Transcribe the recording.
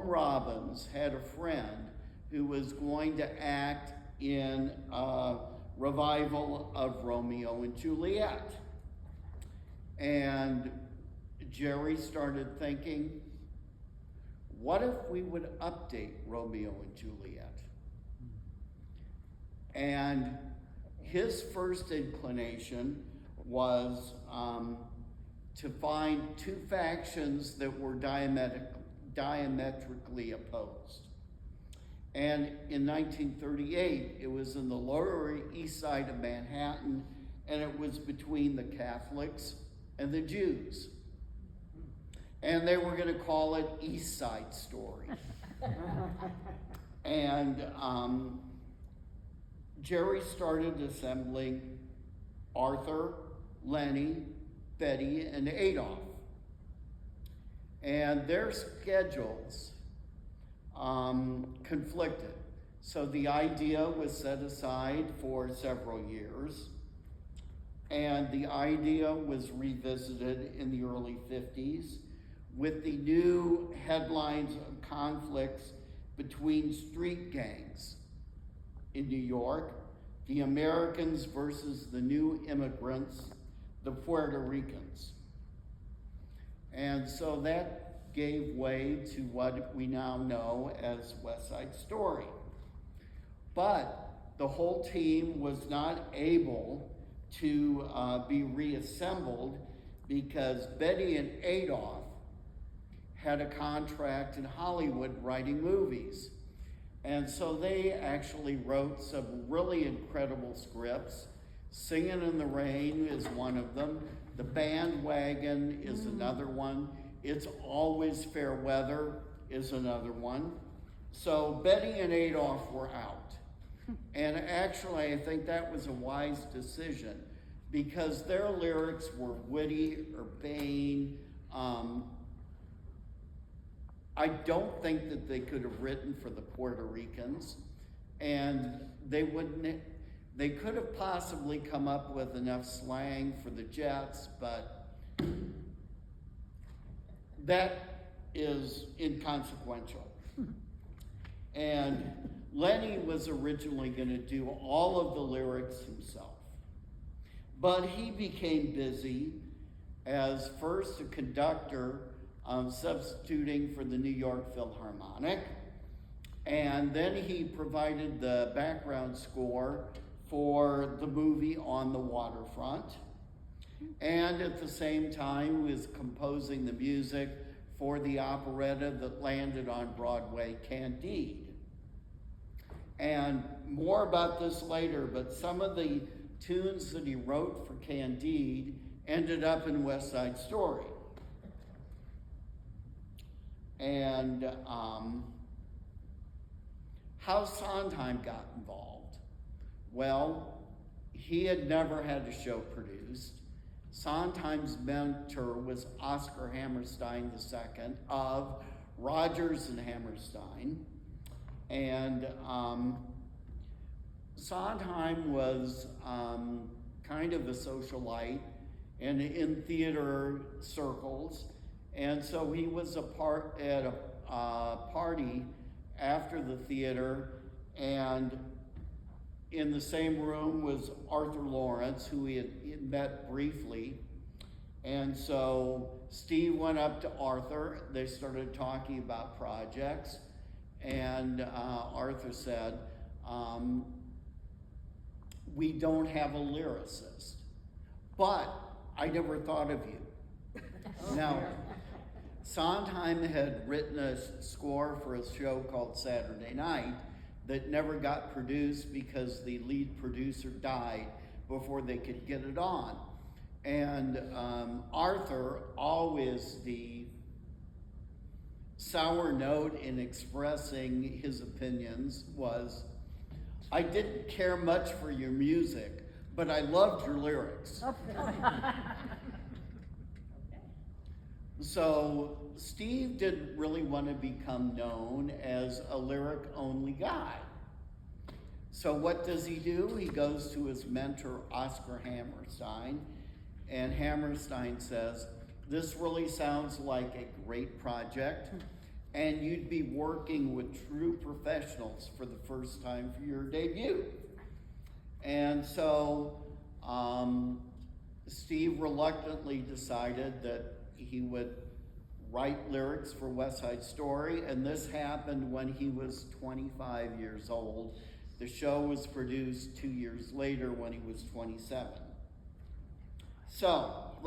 Robbins had a friend who was going to act in a revival of Romeo and Juliet. And Jerry started thinking, what if we would update Romeo and Juliet? And his first inclination was to find two factions that were diametrically opposed. And in 1938, it was in the Lower East Side of Manhattan, and it was between the Catholics and the Jews. And they were going to call it East Side Story. And Jerry started assembling Arthur, Lenny, Betty, and Adolph. And their schedules conflicted. So the idea was set aside for several years. And the idea was revisited in the early 50s with the new headlines of conflicts between street gangs in New York, the Americans versus the new immigrants, the Puerto Ricans. And so that gave way to what we now know as West Side Story. But the whole team was not able to be reassembled because Betty and Adolph had a contract in Hollywood writing movies. And so they actually wrote some really incredible scripts. Singin' in the Rain is one of them. The Bandwagon is another one. It's Always Fair Weather is another one. So Betty and Adolph were out. And actually, I think that was a wise decision because their lyrics were witty, urbane. I don't think that they could have written for the Puerto Ricans, and they could have possibly come up with enough slang for the Jets, but that is inconsequential. And Lenny was originally going to do all of the lyrics himself, but he became busy as first a conductor, substituting for the New York Philharmonic, and then he provided the background score for the movie On the Waterfront, and at the same time was composing the music for the operetta that landed on Broadway, Candide. And more about this later, but some of the tunes that he wrote for Candide ended up in West Side Story. And how Sondheim got involved? Well, he had never had a show produced. Sondheim's mentor was Oscar Hammerstein II of Rodgers and Hammerstein. And Sondheim was kind of a socialite and in theater circles. And so he was at a party after the theater, and in the same room was Arthur Lawrence, who he had met briefly. And so Steve went up to Arthur. They started talking about projects, and Arthur said, we don't have a lyricist, but I never thought of you. Now, Sondheim had written a score for a show called Saturday Night that never got produced because the lead producer died before they could get it on. And Arthur, always the sour note in expressing his opinions, was, I didn't care much for your music, but I loved your lyrics. So Steve didn't really want to become known as a lyric-only guy. So what does he do? He goes to his mentor, Oscar Hammerstein, and Hammerstein says, this really sounds like a great project, and you'd be working with true professionals for the first time for your debut. And so Steve reluctantly decided that he would write lyrics for West Side Story, and this happened when he was 25 years old. The show was produced 2 years later when he was 27. So, let's